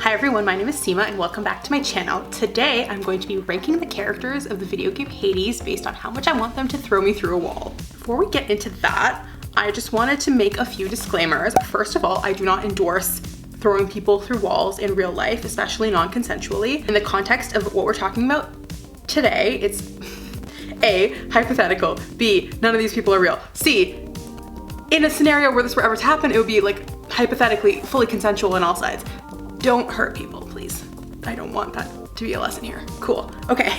Hi everyone, my name is Sima and welcome back to my channel. Today I'm going to be ranking the characters of the video game Hades based on how much I want them to throw me through a wall. Before we get into that, I just wanted to make a few disclaimers. First of all, I do not endorse throwing people through walls in real life, especially non-consensually. In the context of what we're talking about today, it's A, hypothetical, B, none of these people are real, C, in a scenario where this were ever to happen, it would be like hypothetically fully consensual on all sides. Don't hurt people, please. I don't want that to be a lesson here. Cool, okay.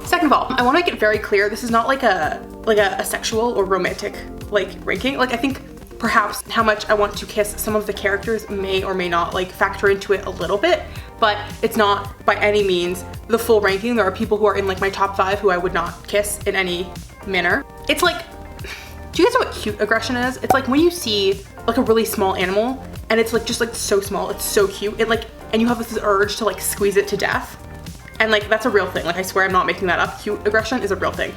Second of all, I wanna make it very clear, this is not like a sexual or romantic ranking. I think perhaps how much I want to kiss some of the characters may or may not factor into it a little bit, but it's not by any means the full ranking. There are people who are in my top 5 who I would not kiss in any manner. It's like, do you guys know what cute aggression is? It's like when you see a really small animal and it's just so small, it's so cute. And you have this urge to squeeze it to death. And that's a real thing. I swear I'm not making that up. Cute aggression is a real thing.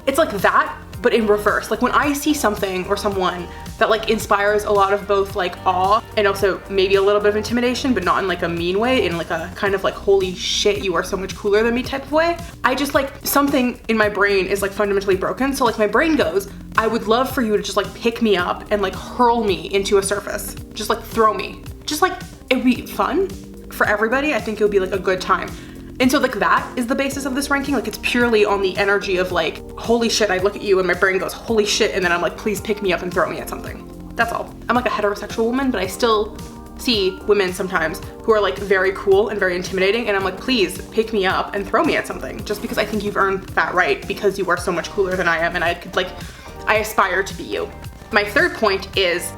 It's like that, but in reverse. When I see something or someone that inspires a lot of both awe and also maybe a little bit of intimidation, but not in a mean way, in a kind of holy shit, you are so much cooler than me type of way. I just something in my brain is fundamentally broken. So my brain goes, I would love for you to just pick me up and hurl me into a surface. Just throw me. Just it'd be fun for everybody. I think it would be a good time. And so that is the basis of this ranking. It's purely on the energy of holy shit, I look at you and my brain goes, holy shit, and then I'm please pick me up and throw me at something. That's all. I'm a heterosexual woman, but I still see women sometimes who are very cool and very intimidating, and I'm please pick me up and throw me at something, just because I think you've earned that right because you are so much cooler than I am, and I aspire to be you. My third point is,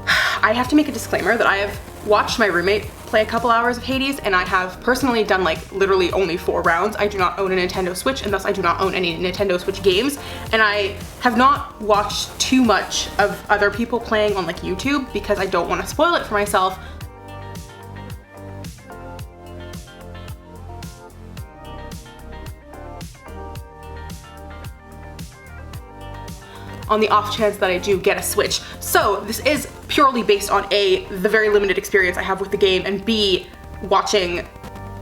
I have to make a disclaimer that I have watched my roommate play a couple hours of Hades, and I have personally done literally only 4 rounds. I do not own a Nintendo Switch, and thus I do not own any Nintendo Switch games, and I have not watched too much of other people playing on YouTube because I don't want to spoil it for myself. On the off chance that I do get a Switch. So this is purely based on A, the very limited experience I have with the game, and B, watching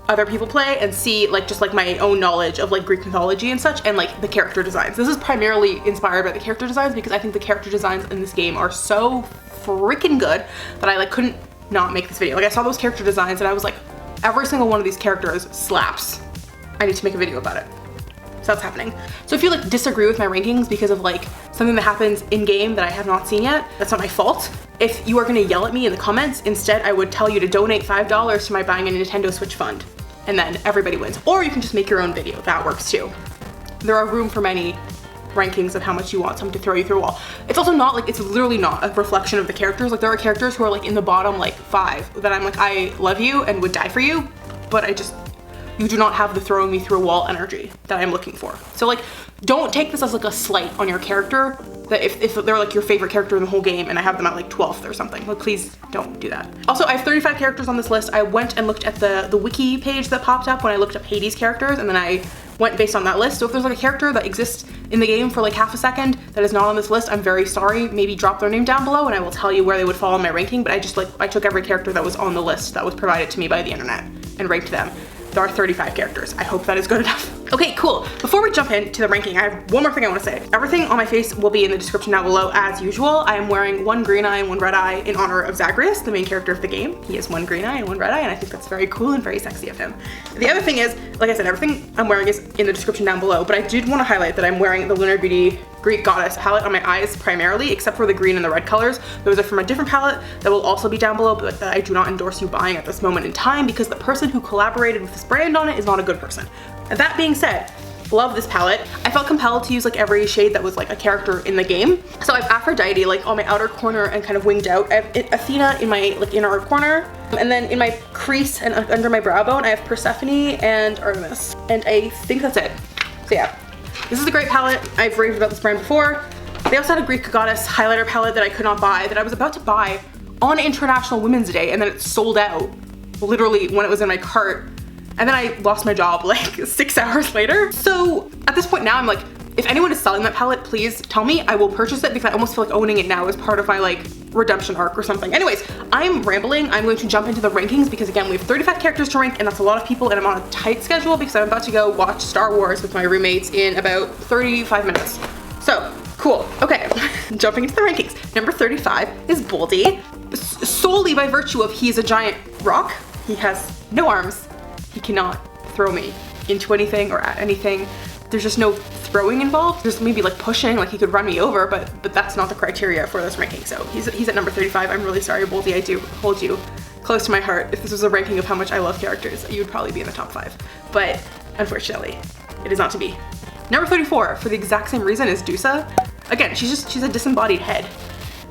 other people play, and C, just my own knowledge of Greek mythology and such, and the character designs. This is primarily inspired by the character designs because I think the character designs in this game are so freaking good that I couldn't not make this video. I saw those character designs and I was every single one of these characters slaps. I need to make a video about it. So that's happening. So if you disagree with my rankings because of something that happens in game that I have not seen yet, that's not my fault. If you are gonna yell at me in the comments, instead I would tell you to donate $5 to my buying a Nintendo Switch fund, and then everybody wins. Or you can just make your own video, that works too. There are room for many rankings of how much you want someone to throw you through a wall. It's also not it's literally not a reflection of the characters. There are characters who are in the bottom 5 that I'm I love you and would die for you, but you do not have the throwing me through a wall energy that I'm looking for. So don't take this as a slight on your character, that if they're your favorite character in the whole game and I have them at 12th or something. Please don't do that. Also, I have 35 characters on this list. I went and looked at the wiki page that popped up when I looked up Hades characters, and then I went based on that list. So if there's a character that exists in the game for half a second that is not on this list, I'm very sorry. Maybe drop their name down below and I will tell you where they would fall in my ranking, but I took every character that was on the list that was provided to me by the internet and ranked them. There are 35 characters. I hope that is good enough. Okay, cool. Before we jump into the ranking, I have one more thing I want to say. Everything on my face will be in the description down below as usual. I am wearing one green eye and one red eye in honor of Zagreus, the main character of the game. He has one green eye and one red eye, and I think that's very cool and very sexy of him. The other thing is, like I said, everything I'm wearing is in the description down below, but I did want to highlight that I'm wearing the Lunar Beauty Greek Goddess palette on my eyes primarily, except for the green and the red colors. Those are from a different palette that will also be down below, but that I do not endorse you buying at this moment in time because the person who collaborated with this brand on it is not a good person. That being said, love this palette. I felt compelled to use every shade that was a character in the game. So I have Aphrodite on my outer corner and kind of winged out. I have Athena in my inner corner. And then in my crease and under my brow bone, I have Persephone and Artemis. And I think that's it. So yeah, this is a great palette. I've raved about this brand before. They also had a Greek Goddess highlighter palette that I could not buy, that I was about to buy on International Women's Day, and then it sold out literally when it was in my cart. And then I lost my job 6 hours later. So at this point now I'm If anyone is selling that palette, please tell me. I will purchase it because I almost feel like owning it now as part of my like redemption arc or something. Anyways, I'm rambling. I'm going to jump into the rankings because again, we have 35 characters to rank and that's a lot of people and I'm on a tight schedule because I'm about to go watch Star Wars with my roommates in about 35 minutes. So, cool. Okay, jumping into the rankings. Number 35 is Boldy. Solely by virtue of he's a giant rock. He has no arms. He cannot throw me into anything or at anything. There's just no throwing involved. There's maybe like pushing, like he could run me over, but that's not the criteria for this ranking. So he's at number 35. I'm really sorry, Boldy. I do hold you close to my heart. If this was a ranking of how much I love characters, you would probably be in the top 5. But unfortunately, it is not to be. Number 34, for the exact same reason as Dusa. Again, she's a disembodied head.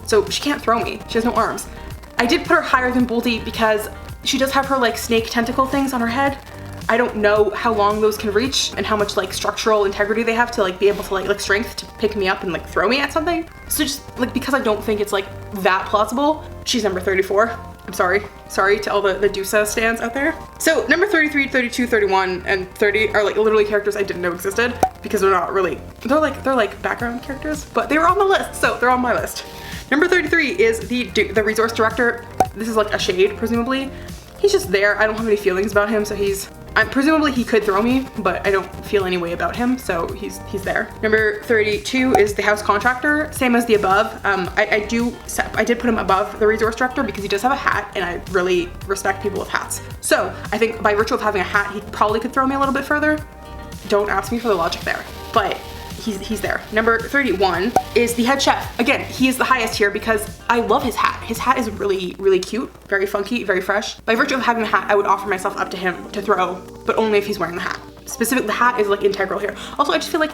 So she can't throw me. She has no arms. I did put her higher than Boldy because she does have her like snake tentacle things on her head. I don't know how long those can reach and how much like structural integrity they have to like be able to like strength to pick me up and like throw me at something. So just like because I don't think it's like that plausible, she's number 34. I'm sorry. Sorry to all the Dusa stands out there. So number 33, 32, 31, and 30 are like literally characters I didn't know existed because they're not really, they're like background characters, but they were on the list, so they're on my list. Number 33 is the resource director. This is like a shade, presumably. He's just there. I don't have any feelings about him, so presumably he could throw me, but I don't feel any way about him, so he's there. Number 32 is the house contractor, same as the above. I did put him above the resource director because he does have a hat, and I really respect people with hats. So I think by virtue of having a hat, he probably could throw me a little bit further. Don't ask me for the logic there, but he's there. Number 31 is the head chef. Again, he is the highest here because I love his hat. His hat is really, really cute, very funky, very fresh. By virtue of having the hat, I would offer myself up to him to throw, but only if he's wearing the hat. Specifically, the hat is like integral here. Also, I just feel like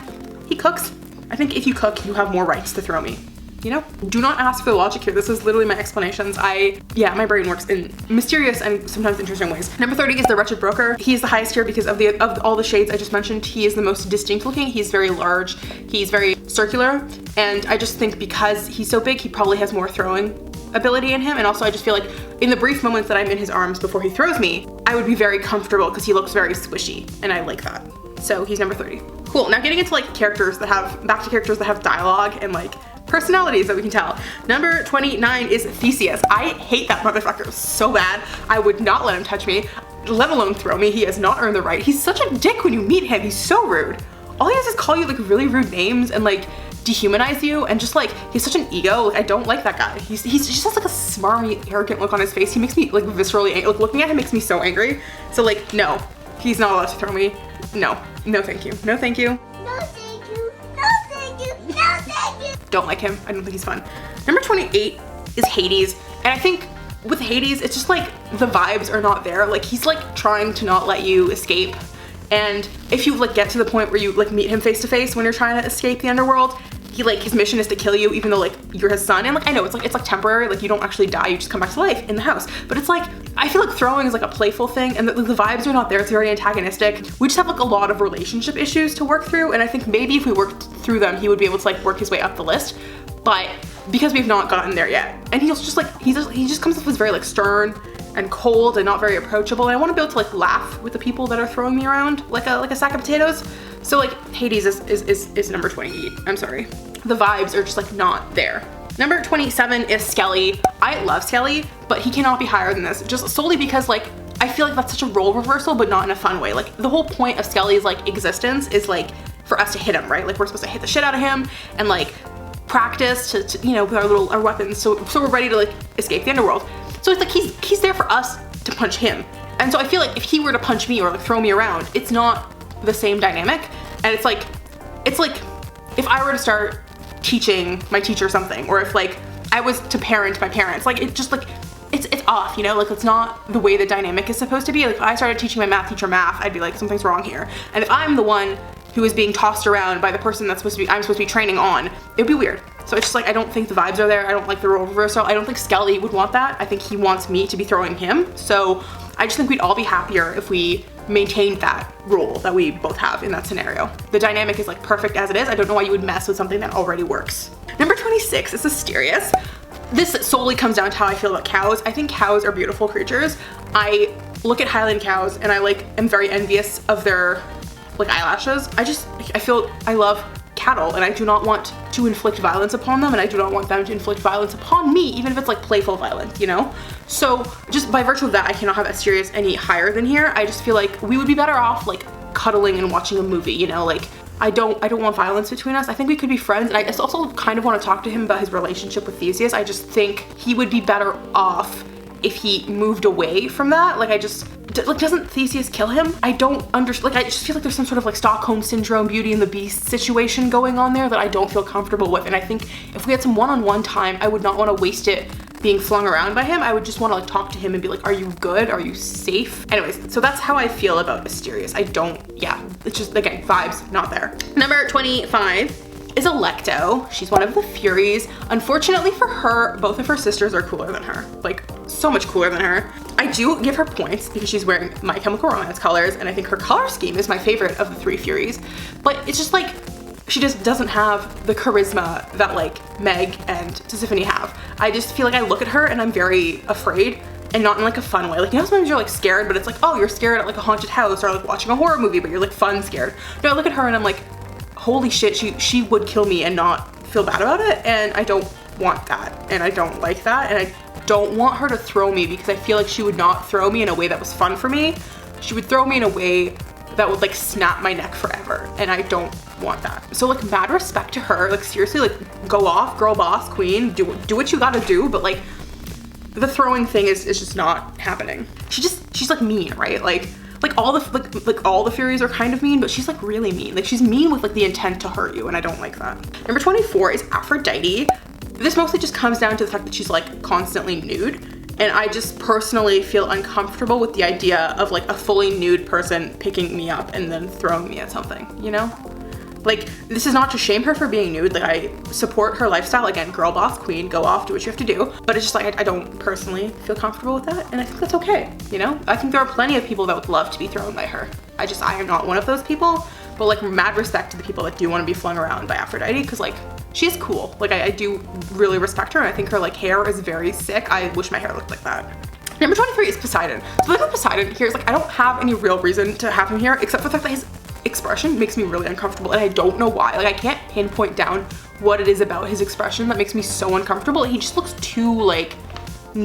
he cooks. I think if you cook, you have more rights to throw me. You know? Do not ask for the logic here. This is literally my explanations. My brain works in mysterious and sometimes interesting ways. Number 30 is the Wretched Broker. He's the highest here because of all the shades I just mentioned. He is the most distinct looking. He's very large. He's very circular. And I just think because he's so big, he probably has more throwing ability in him. And also I just feel like in the brief moments that I'm in his arms before he throws me, I would be very comfortable because he looks very squishy and I like that. So he's number 30. Cool, now getting into like characters that have dialogue and like personalities that we can tell. Number 29 is Theseus. I hate that motherfucker so bad. I would not let him touch me, let alone throw me. He has not earned the right. He's such a dick when you meet him. He's so rude. All he does is call you like really rude names and like dehumanize you and just like, he's such an ego. Like I don't like that guy. He just has like a smarmy, arrogant look on his face. He makes me like viscerally angry. Like looking at him makes me so angry. So like, no, he's not allowed to throw me. No, no thank you. No thank you. No thank you. No thank you. No thank you. Don't like him. I don't think he's fun. Number 28 is Hades. And I think with Hades, it's just like the vibes are not there. Like he's like trying to not let you escape. And if you like get to the point where you like meet him face to face when you're trying to escape the underworld, his mission is to kill you even though like you're his son. And like I know it's like temporary, like you don't actually die, you just come back to life in the house. But it's like, I feel like throwing is like a playful thing and the vibes are not there. It's very antagonistic. We just have like a lot of relationship issues to work through. And I think maybe if we worked through them, he would be able to like work his way up the list. But because we've not gotten there yet, and he just comes off as very like stern and cold and not very approachable. And I want to be able to like laugh with the people that are throwing me around like a sack of potatoes. So like Hades is number 28. I'm sorry. The vibes are just like not there. Number 27 is Skelly. I love Skelly, but he cannot be higher than this just solely because like I feel like that's such a role reversal, but not in a fun way. Like the whole point of Skelly's like existence is like for us to hit him, right? Like we're supposed to hit the shit out of him and like practice to you know, with our weapons so we're ready to like escape the underworld. So it's like he's there for us to punch him. And so I feel like if he were to punch me or like throw me around, it's not the same dynamic. And it's like if I were to start teaching my teacher something, or if like I was to parent my parents, like it just like it's off, you know, like it's not the way the dynamic is supposed to be. Like if I started teaching my math teacher math, I'd be like, something's wrong here. And if I'm the one who is being tossed around by the person I'm supposed to be training on, it'd be weird. So it's just like, I don't think the vibes are there. I don't like the role reversal. I don't think Skelly would want that. I think he wants me to be throwing him. So I just think we'd all be happier if we maintained that role that we both have in that scenario. The dynamic is like perfect as it is. I don't know why you would mess with something that already works. Number 26 is Asterius. This solely comes down to how I feel about cows. I think cows are beautiful creatures. I look at Highland cows and I like am very envious of their like eyelashes. I love cattle, and I do not want to inflict violence upon them, and I do not want them to inflict violence upon me, even if it's like playful violence, you know? So just by virtue of that, I cannot have Asterius any higher than here. I just feel like we would be better off like cuddling and watching a movie, you know? Like I don't want violence between us. I think we could be friends, and I just also kind of want to talk to him about his relationship with Theseus. I just think he would be better off if he moved away from that. Like doesn't Theseus kill him? I don't understand. Like I just feel like there's some sort of like Stockholm syndrome, Beauty and the Beast situation going on there that I don't feel comfortable with. And I think if we had some one-on-one time, I would not want to waste it being flung around by him. I would just want to like talk to him and be like, are you good? Are you safe? Anyways, so that's how I feel about Asterius. It's just, again, vibes not there. Number 25 is Electo. She's one of the Furies. Unfortunately for her, both of her sisters are cooler than her. Like, so much cooler than her. I do give her points because she's wearing My Chemical Romance colors, and I think her color scheme is my favorite of the three Furies. But it's just like, she just doesn't have the charisma that like Meg and Tiffany have. I just feel like I look at her and I'm very afraid, and not in like a fun way. Like, you know, sometimes you're like scared, but it's like, oh, you're scared at like a haunted house or like watching a horror movie, but you're like fun scared. No, I look at her and I'm like, holy shit, she would kill me and not feel bad about it, and I don't want that, and I don't like that, and I don't want her to throw me because I feel like she would not throw me in a way that was fun for me. She would throw me in a way that would like snap my neck forever, and I don't want that. So like, mad respect to her. Like, seriously, like, go off, girl boss, queen, do what you gotta do, but like the throwing thing is just not happening. She's like mean, right? Like all the Furies are kind of mean, but she's like really mean. Like, she's mean with like the intent to hurt you, and I don't like that. Number 24 is Aphrodite. This mostly just comes down to the fact that she's like constantly nude, and I just personally feel uncomfortable with the idea of like a fully nude person picking me up and then throwing me at something, you know? Like, this is not to shame her for being nude. Like, I support her lifestyle. Again, girl boss, queen, go off, do what you have to do. But it's just like, I don't personally feel comfortable with that, and I think that's okay, you know? I think there are plenty of people that would love to be thrown by her. I am not one of those people, but like, mad respect to the people that do want to be flung around by Aphrodite, because like, she is cool. Like, I do really respect her, and I think her like hair is very sick. I wish my hair looked like that. Number 23 is Poseidon. So the thing with Poseidon here is like, I don't have any real reason to have him here, except for the fact that his expression makes me really uncomfortable, and I don't know why. Like, I can't pinpoint down what it is about his expression that makes me so uncomfortable. He just looks too like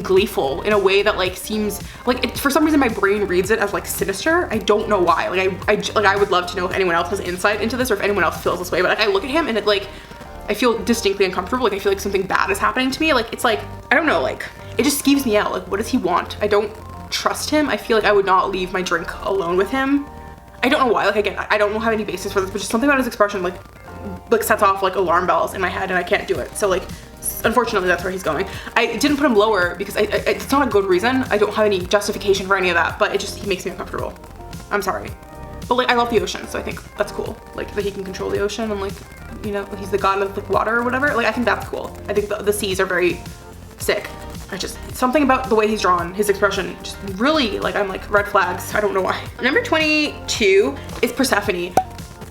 gleeful in a way that like seems like for some reason my brain reads it as like sinister. I don't know why. Like, I would love to know if anyone else has insight into this, or if anyone else feels this way, but like, I look at him and it like, I feel distinctly uncomfortable. Like, I feel like something bad is happening to me. Like, it's like, I don't know, like, it just skeeves me out. Like, what does he want? I don't trust him. I feel like I would not leave my drink alone with him. I don't know why. Like, again, I don't have any basis for this, but just something about his expression like sets off like alarm bells in my head, and I can't do it. So like, unfortunately, that's where he's going. I didn't put him lower because it's not a good reason. I don't have any justification for any of that, but he makes me uncomfortable. I'm sorry. But like, I love the ocean, so I think that's cool. Like, that he can control the ocean, and like, you know, he's the god of like water or whatever. Like, I think that's cool. I think the seas are very sick. Something about the way he's drawn, his expression, just really, like, I'm like, red flags. I don't know why. Number 22 is Persephone.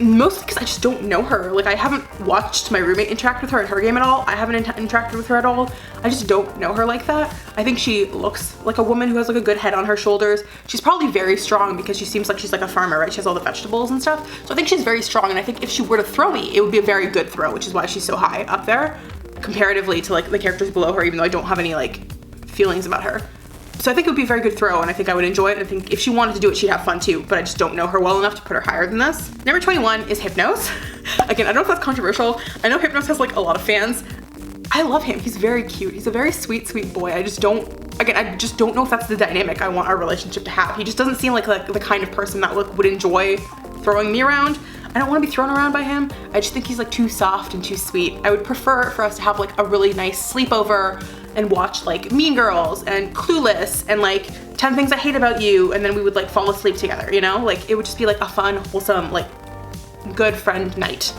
Mostly because I just don't know her. Like, I haven't watched my roommate interact with her in her game at all. I haven't interacted with her at all. I just don't know her like that. I think she looks like a woman who has like a good head on her shoulders. She's probably very strong because she seems like she's like a farmer, right? She has all the vegetables and stuff. So I think she's very strong, and I think if she were to throw me, it would be a very good throw, which is why she's so high up there comparatively to like the characters below her, even though I don't have any like feelings about her. So I think it would be a very good throw, and I think I would enjoy it. I think if she wanted to do it, she'd have fun too, but I just don't know her well enough to put her higher than this. Number 21 is Hypnos. Again, I don't know if that's controversial. I know Hypnos has like a lot of fans. I love him. He's very cute. He's a very sweet, sweet boy. I just don't know if that's the dynamic I want our relationship to have. He just doesn't seem like the kind of person that would enjoy throwing me around. I don't want to be thrown around by him. I just think he's like too soft and too sweet. I would prefer for us to have like a really nice sleepover and watch like Mean Girls and Clueless and like 10 Things I Hate About You, and then we would like fall asleep together, you know? Like, it would just be like a fun, wholesome, like good friend night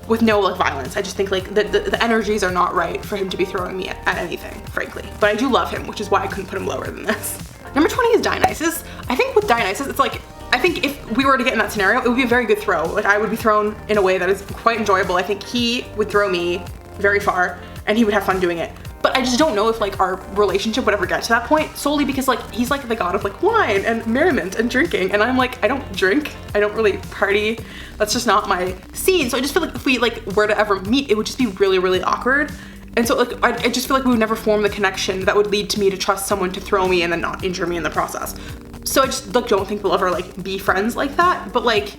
with no like violence. I just think like the energies are not right for him to be throwing me at anything, frankly. But I do love him, which is why I couldn't put him lower than this. Number 20 is Dionysius. I think with Dionysius, it's like, I think if we were to get in that scenario, it would be a very good throw. Like, I would be thrown in a way that is quite enjoyable. I think he would throw me very far, and he would have fun doing it. But But I just don't know if like our relationship would ever get to that point, solely because like he's like the god of like wine and merriment and drinking, and I'm like, I don't drink, I don't really party, that's just not my scene. So I just feel like if we like were to ever meet, it would just be really, really awkward. And so like I just feel like we would never form the connection that would lead to me to trust someone to throw me and then not injure me in the process. So I just like don't think we'll ever like be friends like that. But like,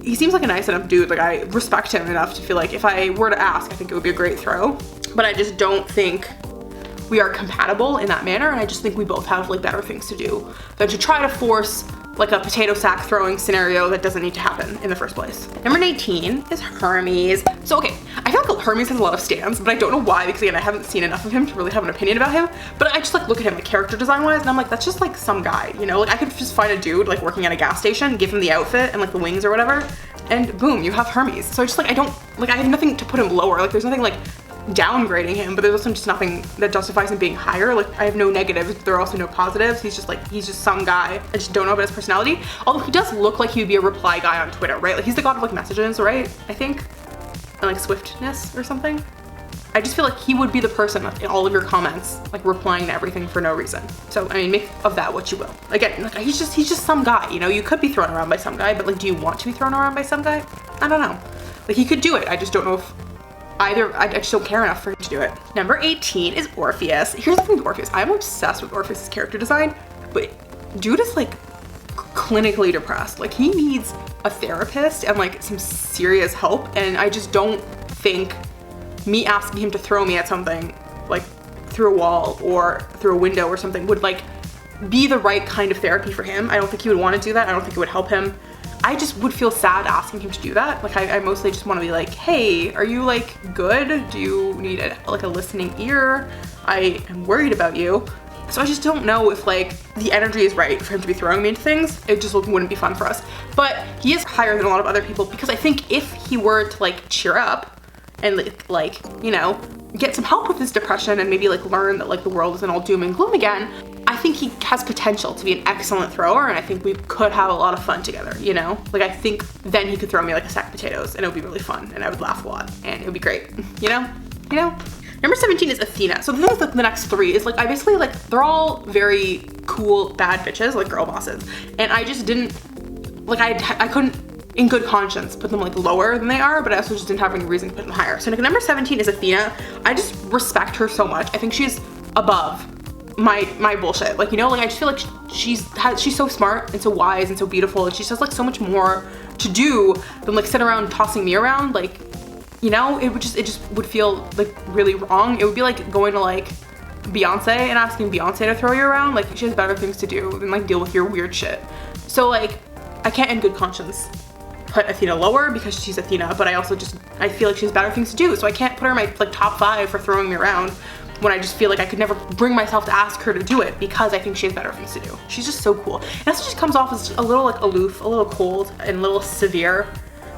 he seems like a nice enough dude. Like I respect him enough to feel like if I were to ask, I think it would be a great throw. But I just don't think we are compatible in that manner, and I just think we both have like better things to do than to try to force like a potato sack throwing scenario that doesn't need to happen in the first place. Number 19 is Hermes. So okay, I feel like Hermes has a lot of stands, but I don't know why, because again, I haven't seen enough of him to really have an opinion about him. But I just like look at him like character design wise, and I'm like, that's just like some guy, you know? Like I could just find a dude like working at a gas station, give him the outfit and like the wings or whatever, and boom, you have Hermes. So I just like, I have nothing to put him lower. Like there's nothing like downgrading him, but there's also just nothing that justifies him being higher. Like I have no negatives, there are also no positives. He's just some guy. I just don't know about his personality. Although he does look like he would be a reply guy on Twitter, right? Like he's the god of like messages, right? I think, and like swiftness or something. I just feel like he would be the person in all of your comments, like replying to everything for no reason. So I mean, make of that what you will. Again, like he's just some guy, you know? You could be thrown around by some guy, but like, do you want to be thrown around by some guy? I don't know. Like he could do it. I just don't know if either, I just don't care enough for him to do it. Number 18 is Orpheus. Here's the thing with Orpheus. I'm obsessed with Orpheus' character design, but dude is like clinically depressed. Like he needs a therapist and like some serious help, and I just don't think me asking him to throw me at something like through a wall or through a window or something would like be the right kind of therapy for him. I don't think he would want to do that. I don't think it would help him. I just would feel sad asking him to do that. Like I mostly just want to be like, hey, are you like good? Do you need like a listening ear? I am worried about you. So I just don't know if like the energy is right for him to be throwing me into things. It just wouldn't be fun for us. But he is higher than a lot of other people, because I think if he were to like cheer up and like, you know, get some help with his depression and maybe like learn that like the world isn't all doom and gloom again, I think he has potential to be an excellent thrower, and I think we could have a lot of fun together, you know? Like I think then he could throw me like a sack of potatoes and it would be really fun and I would laugh a lot and it would be great, you know? You know? Number 17 is Athena. So the thing with the next three is like, I basically like, they're all very cool, bad bitches, like girl bosses. And I just didn't, like I couldn't in good conscience put them like lower than they are, but I also just didn't have any reason to put them higher. So number 17 is Athena. I just respect her so much. I think she's above my bullshit. Like, you know, like I just feel like she's so smart and so wise and so beautiful, and she has like so much more to do than like sit around tossing me around. Like, you know, it just would feel like really wrong. It would be like going to like Beyonce and asking Beyonce to throw you around. Like she has better things to do than like deal with your weird shit. So like I can't in good conscience put Athena lower because she's Athena, but I feel like she has better things to do. So I can't put her in my like top 5 for throwing me around, when I just feel like I could never bring myself to ask her to do it, because I think she has better things to do. She's just so cool. And also just comes off as a little like aloof, a little cold, and a little severe,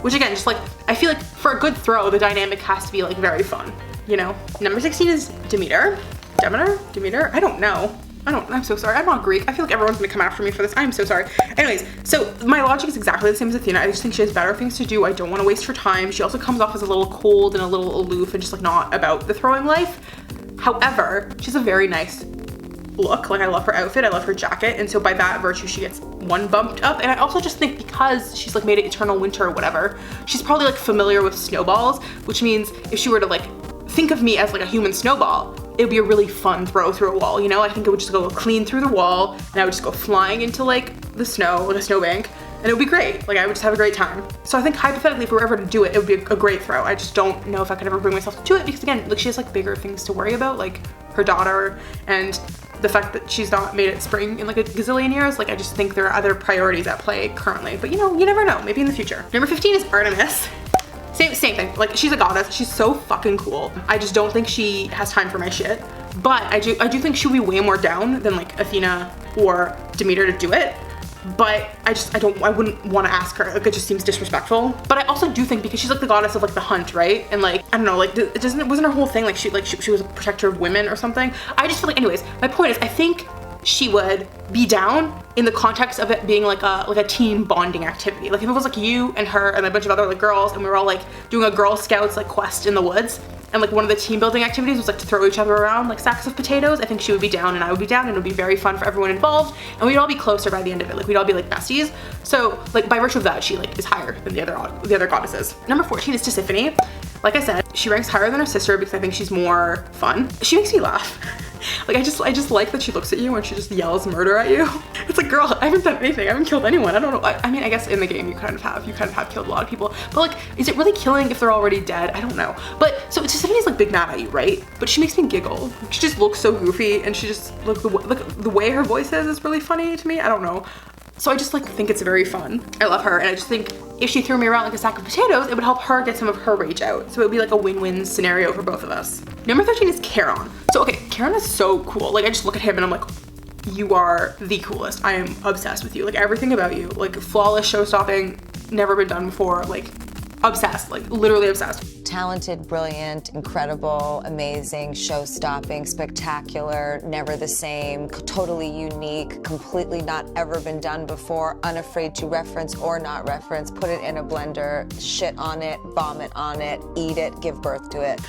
which again, just like, I feel like for a good throw, the dynamic has to be like very fun, you know? Number 16 is Demeter. Demeter? I don't know. I'm so sorry. I'm not Greek. I feel like everyone's gonna come after me for this. I'm so sorry. Anyways, so my logic is exactly the same as Athena. I just think she has better things to do. I don't want to waste her time. She also comes off as a little cold and a little aloof and just like not about the throwing life. However, she's a very nice look. Like I love her outfit, I love her jacket, and so by that virtue she gets one bumped up. And I also just think because she's like made it eternal winter or whatever, she's probably like familiar with snowballs, which means if she were to like think of me as like a human snowball, it would be a really fun throw through a wall, you know? I think it would just go clean through the wall and I would just go flying into like the snow, like a snowbank, and it would be great. Like I would just have a great time. So I think hypothetically, if we were ever to do it, it would be a great throw. I just don't know if I could ever bring myself to do it, because again, like she has like bigger things to worry about, like her daughter and the fact that she's not made it spring in like a gazillion years. Like I just think there are other priorities at play currently, but you know, you never know, maybe in the future. Number 15 is Artemis. Same thing, like she's a goddess, she's so fucking cool. I just don't think she has time for my shit, but I do think she'll be way more down than like Athena or Demeter to do it. But I wouldn't want to ask her. Like it just seems disrespectful. But I also do think, because she's like the goddess of like the hunt, right? And like, I don't know, like wasn't her whole thing like she was a protector of women or something? I just feel like, anyways, my point is, I think she would be down in the context of it being like a team bonding activity. Like if it was like you and her and a bunch of other like girls, and we were all like doing a Girl Scouts like quest in the woods, and like one of the team building activities was like to throw each other around like sacks of potatoes, I think she would be down and I would be down, and it would be very fun for everyone involved, and we'd all be closer by the end of it. Like we'd all be like besties. So like by virtue of that, she like is higher than the other goddesses. Number 14 is Tiffany. Like I said, she ranks higher than her sister because I think she's more fun. She makes me laugh. Like I just like that she looks at you and she just yells murder at you. It's like, girl, I haven't done anything. I haven't killed anyone. I don't know. I mean, I guess in the game you kind of have killed a lot of people. But like, is it really killing if they're already dead? I don't know. But so Tiffany's like big mad at you, right? But she makes me giggle. She just looks so goofy, and she just like the way her voice is really funny to me. I don't know. So I just like think it's very fun. I love her, and I just think if she threw me around like a sack of potatoes, it would help her get some of her rage out. So it would be like a win-win scenario for both of us. Number 13 is Charon. So okay, Charon is so cool. Like I just look at him and I'm like, you are the coolest. I am obsessed with you. Like everything about you, like flawless, show-stopping, never been done before. Like obsessed, like literally obsessed. Talented, brilliant, incredible, amazing, show-stopping, spectacular, never the same, totally unique, completely not ever been done before, unafraid to reference or not reference, put it in a blender, shit on it, vomit on it, eat it, give birth to it.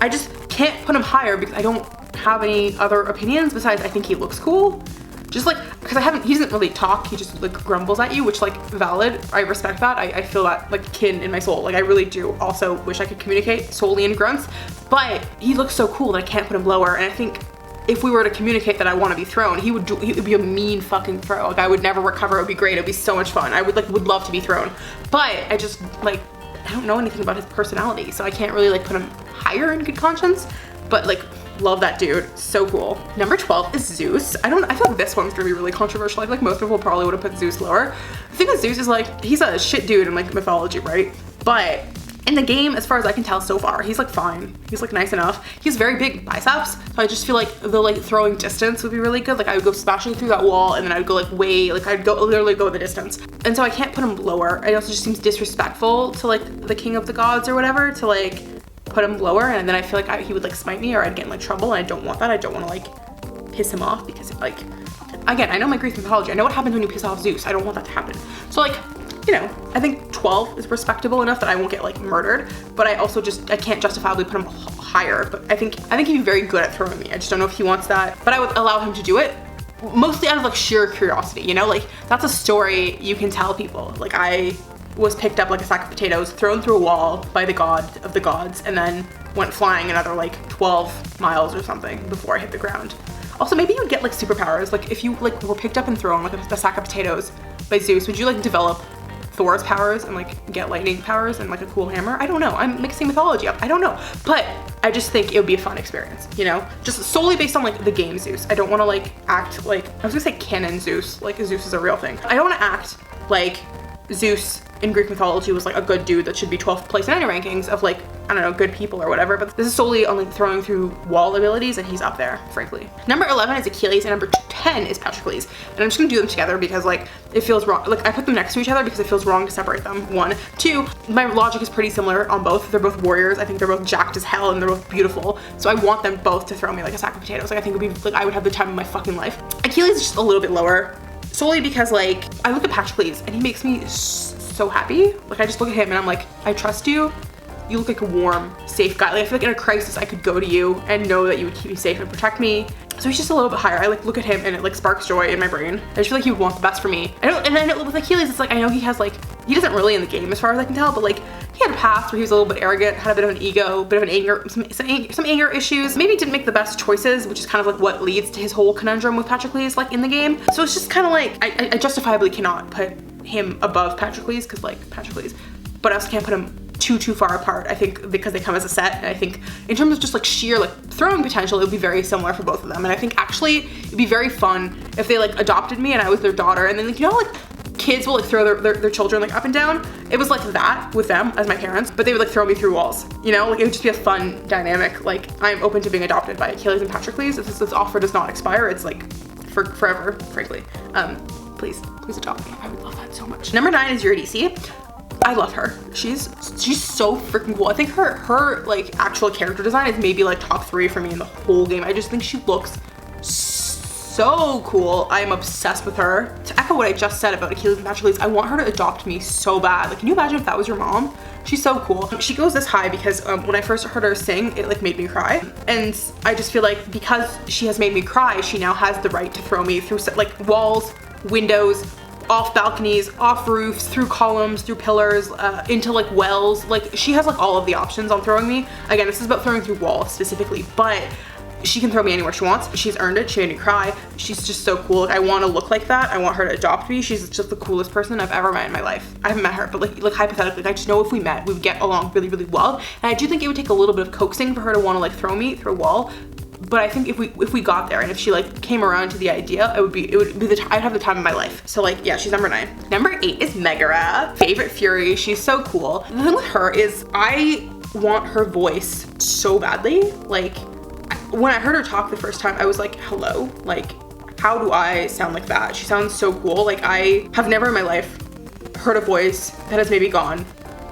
I just can't put him higher because I don't have any other opinions besides I think he looks cool. Just like, because he doesn't really talk, he just like grumbles at you, which like valid, I respect that. I feel that like kin in my soul. Like I really do also wish I could communicate solely in grunts, but he looks so cool that I can't put him lower. And I think if we were to communicate that I want to be thrown, he would be a mean fucking throw. Like I would never recover, it would be great, it would be so much fun. I would love to be thrown, but I just like, I don't know anything about his personality, so I can't really like put him higher in good conscience, but like, love that dude, so cool. Number 12 is Zeus. I feel like this one's gonna be really controversial. I feel like most people probably would have put Zeus lower. The thing with Zeus is like, he's a shit dude in like mythology, right? But in the game, as far as I can tell so far, he's like fine. He's like nice enough. He has very big biceps, so I just feel like the like throwing distance would be really good. Like I would go smashing through that wall, and then I would go like I'd literally go the distance. And so I can't put him lower. It also just seems disrespectful to like the king of the gods or whatever to like put him lower, and then I feel like he would like smite me or I'd get in like trouble, and I don't want that. I don't want to like piss him off because like, again, I know my Greek mythology. I know what happens when you piss off Zeus. I don't want that to happen. So like, you know, I think 12 is respectable enough that I won't get like murdered, but I also I can't justifiably put him higher. But I think he'd be very good at throwing me. I just don't know if he wants that, but I would allow him to do it mostly out of like sheer curiosity, you know, like that's a story you can tell people. Like I was picked up like a sack of potatoes, thrown through a wall by the god of the gods, and then went flying another like 12 miles or something before I hit the ground. Also, maybe you'd get like superpowers. Like if you like were picked up and thrown like a sack of potatoes by Zeus, would you like develop Thor's powers and like get lightning powers and like a cool hammer? I don't know. I'm mixing mythology up. I don't know. But I just think it would be a fun experience, you know? Just solely based on like the game Zeus. I don't want to like act like, I was gonna say canon Zeus, like Zeus is a real thing. I don't want to act like Zeus in Greek mythology was like a good dude that should be 12th place in any rankings of like, I don't know, good people or whatever, but this is solely on like throwing through wall abilities, and he's up there, frankly. Number 11 is Achilles, and number 10 is Patroclus. And I'm just gonna do them together because like, it feels wrong. Like I put them next to each other because it feels wrong to separate them, 1. 2, my logic is pretty similar on both. They're both warriors. I think they're both jacked as hell and they're both beautiful. So I want them both to throw me like a sack of potatoes. Like I think it would be, like I would have the time of my fucking life. Achilles is just a little bit lower, solely because like, I look at Patroclus and he makes me so happy. Like I just look at him and I'm like, I trust you. You look like a warm, safe guy. Like I feel like in a crisis I could go to you and know that you would keep me safe and protect me. So he's just a little bit higher. I like look at him and it like sparks joy in my brain. I just feel like he would want the best for me. And then with Achilles, it's like, I know he has like, he doesn't really in the game as far as I can tell, but like he had a past where he was a little bit arrogant, had a bit of an ego, bit of an anger, some anger issues. Maybe didn't make the best choices, which is kind of like what leads to his whole conundrum with Patroclus like in the game. So it's just kind of like, I justifiably cannot put him above Patroclus because like Patroclus, but I also can't put him too far apart, I think, because they come as a set. And I think in terms of just like sheer like throwing potential, it would be very similar for both of them. And I think actually it'd be very fun if they like adopted me and I was their daughter, and then like, you know, like kids will like throw their children like up and down. It was like that with them as my parents, but they would like throw me through walls, you know, like it would just be a fun dynamic. Like I'm open to being adopted by Achilles and Patroclus. If this offer does not expire, it's like for forever, frankly. Please adopt me. I would love that so much. Number 9 is Eurydice. I love her. She's so freaking cool. I think her like actual character design is maybe like top 3 for me in the whole game. I just think she looks so cool. I am obsessed with her. To echo what I just said about Achilles and Patroclus, I want her to adopt me so bad. Like, can you imagine if that was your mom? She's so cool. She goes this high because when I first heard her sing, it like made me cry. And I just feel like because she has made me cry, she now has the right to throw me through like walls, windows, off balconies, off roofs, through columns, through pillars, into like wells. Like she has like all of the options on throwing me. Again, this is about throwing through walls specifically, but she can throw me anywhere she wants. She's earned it. She made me cry. She's just so cool. Like I want to look like that. I want her to adopt me. She's just the coolest person I've ever met in my life. I haven't met her, but like hypothetically, I just know if we met, we would get along really, really well. And I do think it would take a little bit of coaxing for her to want to like throw me through a wall. But I think if we got there and if she like came around to the idea, I'd have the time of my life. So like, yeah, she's number 9. Number 8 is Megara, favorite Fury. She's so cool. The thing with her is I want her voice so badly. Like when I heard her talk the first time, I was like, hello, like how do I sound like that? She sounds so cool. Like I have never in my life heard a voice that has maybe gone,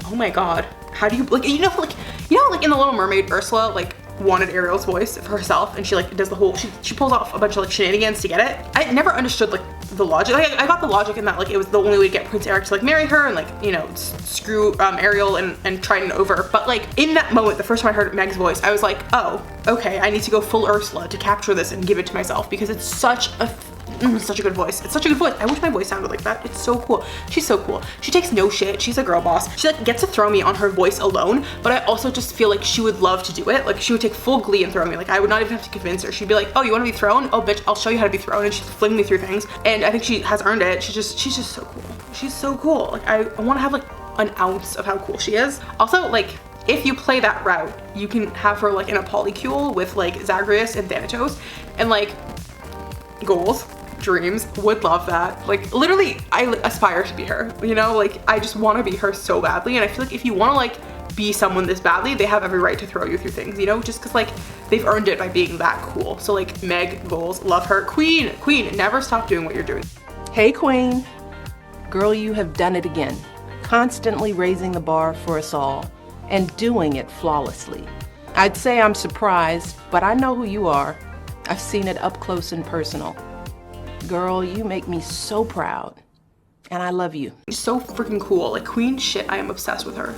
oh my God, how do you, like in The Little Mermaid, Ursula, like wanted Ariel's voice for herself, and she like does the whole, she pulls off a bunch of like shenanigans to get it. I never understood like the logic. Like I got the logic in that like it was the only way to get Prince Eric to like marry her and like, you know, screw Ariel and Triton over. But like in that moment, the first time I heard Meg's voice, I was like, oh, okay, I need to go full Ursula to capture this and give it to myself because it's such a good voice. It's such a good voice. I wish my voice sounded like that. It's so cool. She's so cool. She takes no shit. She's a girl boss. She like gets to throw me on her voice alone, but I also just feel like she would love to do it. Like she would take full glee and throw me. Like I would not even have to convince her. She'd be like, oh, you want to be thrown? Oh bitch, I'll show you how to be thrown. And she'd fling me through things. And I think she has earned it. She's just so cool. She's so cool. Like I want to have like an ounce of how cool she is. Also, like if you play that route, you can have her like in a polycule with like Zagreus and Thanatos and like goals. Dreams, would love that. Like literally I aspire to be her, you know, like I just want to be her so badly. And I feel like if you want to like be someone this badly, they have every right to throw you through things, you know, just because like they've earned it by being that cool. So like Meg, goals, love her. Queen, never stop doing what you're doing. Hey Queen, girl, you have done it again, constantly raising the bar for us all and doing it flawlessly. I'd say I'm surprised, but I know who you are. I've seen it up close and personal. Girl, you make me so proud, and I love you. She's so freaking cool. Like Queen shit, I am obsessed with her.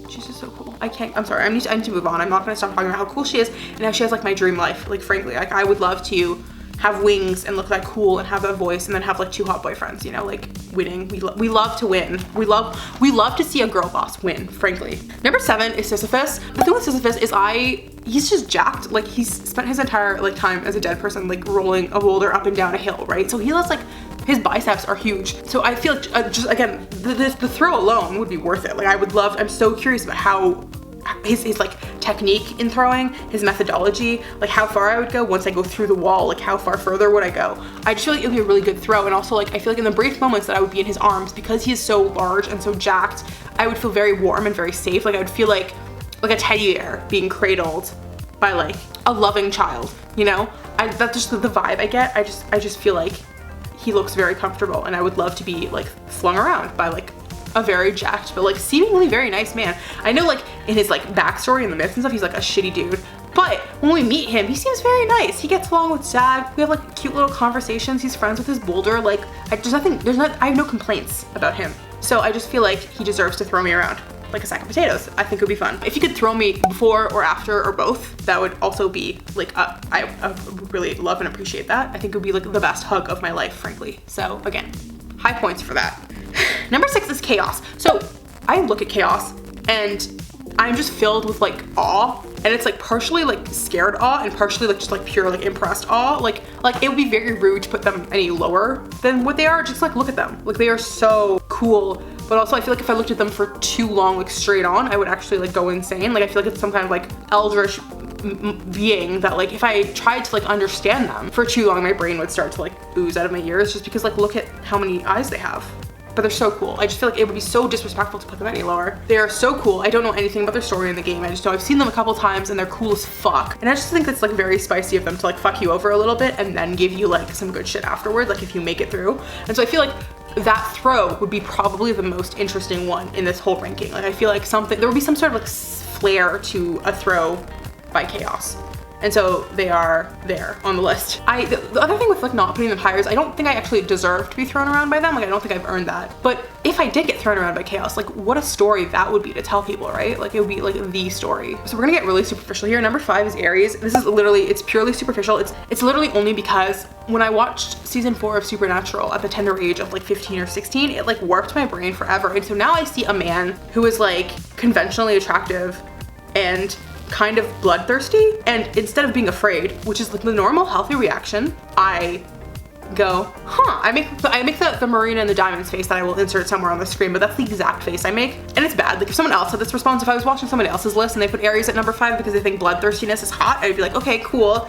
She's just so cool. I'm sorry, I need to move on. I'm not gonna stop talking about how cool she is and how she has like my dream life. Like frankly, like I would love to have wings and look that cool and have that voice and then have like 2 hot boyfriends, you know, like winning. We love to win. We love to see a girl boss win, frankly. Number 7 is Sisyphus. The thing with Sisyphus is he's just jacked. Like he's spent his entire like time as a dead person, like rolling a boulder up and down a hill, right? So he has like, his biceps are huge. So I feel like just again, the throw alone would be worth it. Like I'm so curious about how his like technique in throwing, his methodology, like how far I would go once I go through the wall, like how far further would I go. I just feel like it would be a really good throw. And also like I feel like in the brief moments that I would be in his arms, because he is so large and so jacked, I would feel very warm and very safe. Like I would feel like a teddy bear being cradled by like a loving child, you know? That's just the vibe I get. I just feel like he looks very comfortable and I would love to be like flung around by like a very jacked but like seemingly very nice man. I know like in his like backstory and the myths and stuff, he's like a shitty dude, but when we meet him, he seems very nice. He gets along with Zag. We have like cute little conversations. He's friends with his boulder. Like I have no complaints about him. So I just feel like he deserves to throw me around like a sack of potatoes. I think it would be fun. If you could throw me before or after or both, that would also be like, I would really love and appreciate that. I think it would be like the best hug of my life, frankly. So again, high points for that. Number 6 is chaos. So I look at chaos and I'm just filled with like awe, and it's like partially like scared awe and partially like just like pure like impressed awe. Like it would be very rude to put them any lower than what they are. Just like look at them. Like they are so cool. But also I feel like if I looked at them for too long, like straight on, I would actually like go insane. Like I feel like it's some kind of like eldritch being that like if I tried to like understand them for too long, my brain would start to like ooze out of my ears, just because like look at how many eyes they have. But they're so cool. I just feel like it would be so disrespectful to put them any lower. They are so cool. I don't know anything about their story in the game. I just know I've seen them a couple times and they're cool as fuck. And I just think it's like very spicy of them to like fuck you over a little bit and then give you like some good shit afterwards, like if you make it through. And so I feel like that throw would be probably the most interesting one in this whole ranking. Like I feel like there would be some sort of like flair to a throw by chaos. And so they are there on the list. The other thing with like not putting them higher is I don't think I actually deserve to be thrown around by them. Like I don't think I've earned that. But if I did get thrown around by chaos, like what a story that would be to tell people, right? Like it would be like the story. So we're gonna get really superficial here. Number 5 is Aries. This is literally, it's purely superficial. It's literally only because when I watched season 4 of Supernatural at the tender age of like 15 or 16, it like warped my brain forever. And so now I see a man who is like conventionally attractive and kind of bloodthirsty, and instead of being afraid, which is like the normal healthy reaction, I go, huh. I make the Marina and the Diamonds face that I will insert somewhere on the screen, but that's the exact face I make. And it's bad. Like if someone else had this response, if I was watching someone else's list and they put Aries at number 5 because they think bloodthirstiness is hot, I'd be like, okay, cool,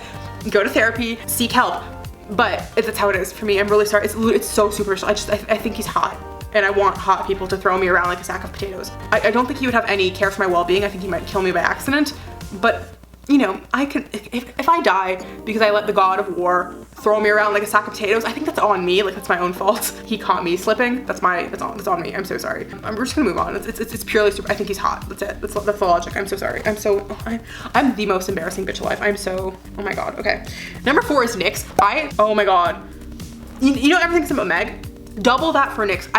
go to therapy, seek help. But that's how it is for me. I'm really sorry. It's so superficial. I think he's hot. And I want hot people to throw me around like a sack of potatoes. I don't think he would have any care for my well-being. I think he might kill me by accident. But, you know, I could, if I die because I let the god of war throw me around like a sack of potatoes, I think that's on me. Like that's my own fault. He caught me slipping. That's on me. I'm so sorry. We're just gonna move on. It's purely super. I think he's hot. That's it. That's the logic. I'm so sorry. I'm the most embarrassing bitch alive. Oh my god. Okay. Number 4 is Nyx. Oh my god. You know everything's about Meg? Double that for Nyx.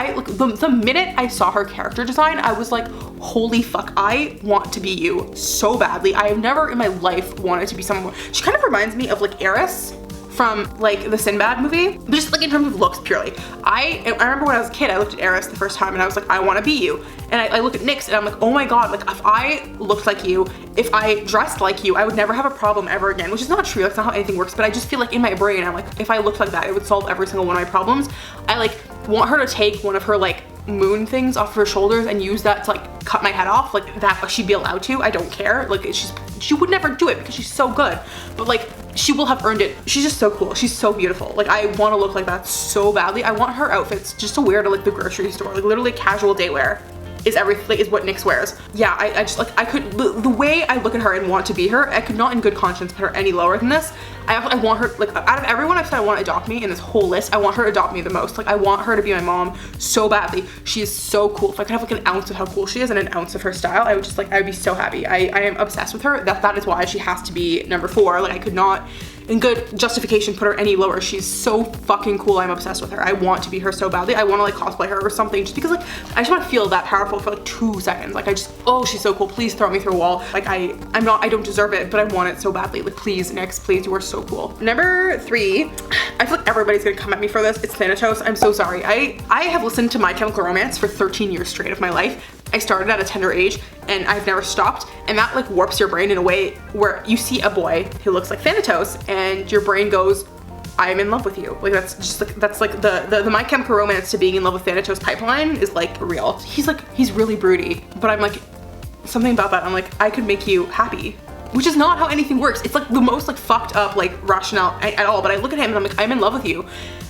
The minute I saw her character design, I was like, holy fuck, I want to be you so badly. I have never in my life wanted to be someone. She kind of reminds me of like Aries from like the Sinbad movie, but just like in terms of looks purely. I remember when I was a kid, I looked at Aries the first time and I was like, I want to be you. And I look at Nyx and I'm like, oh my god, like if I looked like you, if I dressed like you, I would never have a problem ever again, which is not true. That's not how anything works, but I just feel like in my brain, I'm like, if I looked like that, it would solve every single one of my problems. I like want her to take one of her like moon things off her shoulders and use that to like cut my head off, like that she'd be allowed to. I don't care. Like she would never do it because she's so good, but like she will have earned it. She's just so cool. She's so beautiful. Like I want to look like that so badly. I want her outfits just to wear to like the grocery store, like literally casual day wear is everything, is what Nyx wears. Yeah, I just like, I could, the way I look at her and want to be her, I could not in good conscience put her any lower than this. I want her, like out of everyone I've said I want to adopt me in this whole list, I want her to adopt me the most. Like I want her to be my mom so badly. She is so cool. If I could have like an ounce of how cool she is and an ounce of her style, I would just like, I would be so happy. I am obsessed with her. That is why she has to be number 4. Like I could not in good justification put her any lower. She's so fucking cool. I'm obsessed with her. I want to be her so badly. I want to like cosplay her or something just because like I just want to feel that powerful for like 2 seconds. Like I just, oh, she's so cool. Please throw me through a wall. Like I don't deserve it, but I want it so badly. Like please, Nyx, please, you are so cool. Number 3, I feel like everybody's gonna come at me for this. It's Thanatos. I'm so sorry. I have listened to My Chemical Romance for 13 years straight of my life. I started at a tender age and I've never stopped, and that like warps your brain in a way where you see a boy who looks like Thanatos and your brain goes, I'm in love with you. Like that's just like, that's like the My Chemical Romance to being in love with Thanatos pipeline is like real. He's really broody, but I'm like, something about that, I'm like, I could make you happy, which is not how anything works. It's like the most like fucked up like rationale at all, but I look at him and I'm like, I'm in love with you.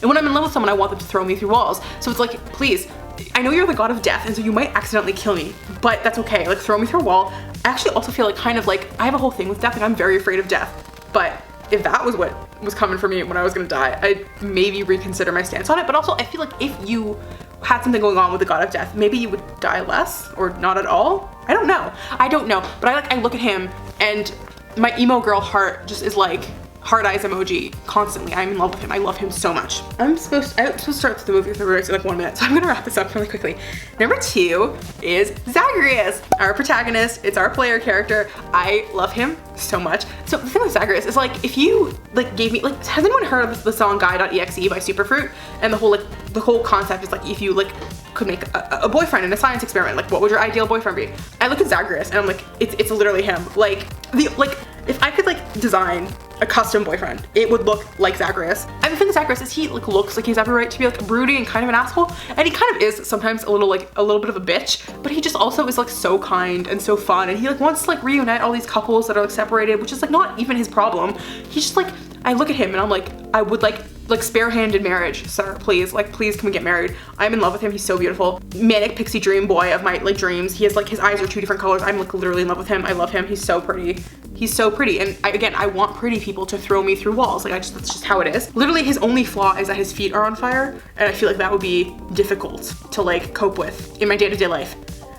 And when I'm in love with someone, I want them to throw me through walls. So it's like, please, I know you're the god of death and so you might accidentally kill me, but that's okay. Like throw me through a wall. I actually also feel like kind of like, I have a whole thing with death, like I'm very afraid of death, but if that was what was coming for me when I was gonna die, I'd maybe reconsider my stance on it. But also I feel like if you had something going on with the god of death, maybe you would die less or not at all. I don't know, but I look at him and my emo girl heart just is like heart eyes emoji constantly. I'm in love with him. I love him so much. I'm supposed to start the movie with the words in like 1 minute, so I'm gonna wrap this up really quickly. Number 2 is Zagreus, our protagonist. It's our player character. I love him so much. So the thing with Zagreus is like, if you like gave me, like, has anyone heard of the song Guy.exe by Superfruit? And the whole concept is like, if you like could make a boyfriend in a science experiment, like what would your ideal boyfriend be? I look at Zagreus and I'm like, it's literally him. Like if I could like design a custom boyfriend, it would look like Zagreus. And the thing with Zagreus is he like looks like he's every right to be like broody and kind of an asshole, and he kind of is sometimes a little bit of a bitch, but he just also is like so kind and so fun, and he like wants to like reunite all these couples that are like separated, which is like not even his problem. He's just like, I look at him and I'm like, I would like spare hand in marriage, sir, please, like please can we get married? I'm in love with him. He's so beautiful. Manic pixie dream boy of my like dreams. He has like, his eyes are 2 different colors. I'm like literally in love with him. I love him. He's so pretty. He's so pretty. And I want pretty people to throw me through walls. Like that's just how it is. Literally his only flaw is that his feet are on fire. And I feel like that would be difficult to like cope with in my day-to-day life.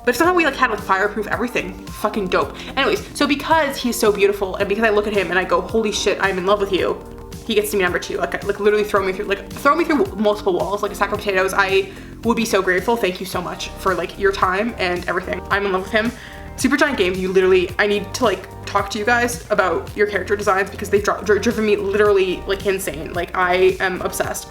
But somehow we like had like fireproof everything. Fucking dope. Anyways, so because he's so beautiful and because I look at him and I go, holy shit, I'm in love with you, he gets to be number 2. Like literally throw me through multiple walls like a sack of potatoes. I would be so grateful. Thank you so much for like your time and everything. I'm in love with him. Supergiant Games, you literally, I need to like talk to you guys about your character designs because they've driven me literally like insane. Like I am obsessed.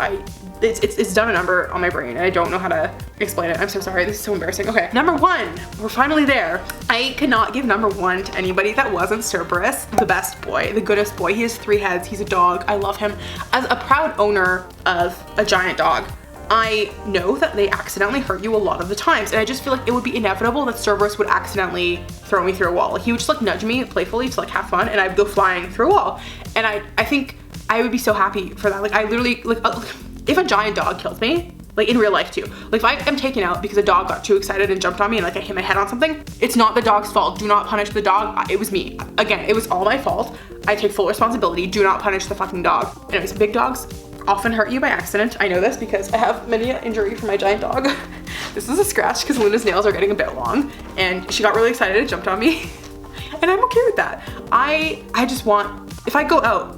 It's done a number on my brain and I don't know how to explain it. I'm so sorry, this is so embarrassing. Okay, number 1, we're finally there. I cannot give number 1 to anybody that wasn't Cerberus, the best boy, the goodest boy. He has 3 heads, he's a dog, I love him. As a proud owner of a giant dog, I know that they accidentally hurt you a lot of the times, and I just feel like it would be inevitable that Cerberus would accidentally throw me through a wall. Like, he would just like nudge me playfully to like have fun, and I'd go flying through a wall. And I think I would be so happy for that. Like I literally, like if a giant dog kills me, like in real life too, like if I am taken out because a dog got too excited and jumped on me and like I hit my head on something, it's not the dog's fault. Do not punish the dog. It was me. Again, it was all my fault. I take full responsibility. Do not punish the fucking dog. Anyways, big dogs often hurt you by accident. I know this because I have many an injury from my giant dog. This is a scratch because Luna's nails are getting a bit long and she got really excited and jumped on me. And I'm okay with that. I just want, if I go out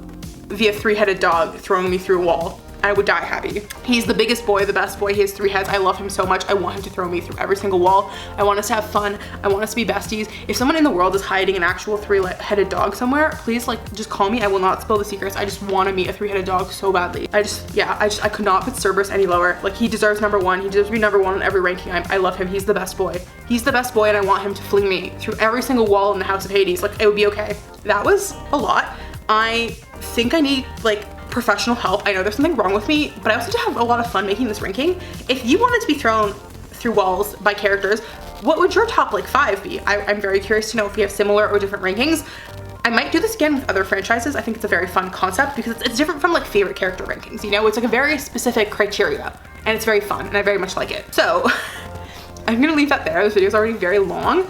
via 3-headed dog throwing me through a wall, I would die happy. He's the biggest boy, the best boy. He has 3 heads. I love him so much. I want him to throw me through every single wall. I want us to have fun. I want us to be besties. If someone in the world is hiding an actual 3-headed dog somewhere, please like just call me. I will not spill the secrets. I just want to meet a 3-headed dog so badly. I could not put Cerberus any lower. Like he deserves number 1. He deserves to be number 1 in every ranking. I love him. He's the best boy. He's the best boy and I want him to fling me through every single wall in the House of Hades. Like it would be okay. That was a lot. I think I need like professional help. I know there's something wrong with me, but I also have a lot of fun making this ranking. If you wanted to be thrown through walls by characters, what would your top like 5 be? I'm very curious to know if we have similar or different rankings. I might do this again with other franchises. I think it's a very fun concept because it's different from like favorite character rankings, you know? It's like a very specific criteria and it's very fun and I very much like it. So I'm gonna leave that there. This video is already very long.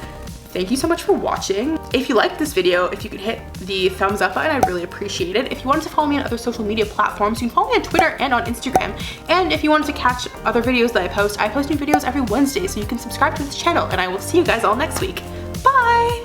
Thank you so much for watching. If you liked this video, if you could hit the thumbs up button, I'd really appreciate it. If you wanted to follow me on other social media platforms, you can follow me on Twitter and on Instagram. And if you wanted to catch other videos that I post new videos every Wednesday, so you can subscribe to this channel, and I will see you guys all next week. Bye!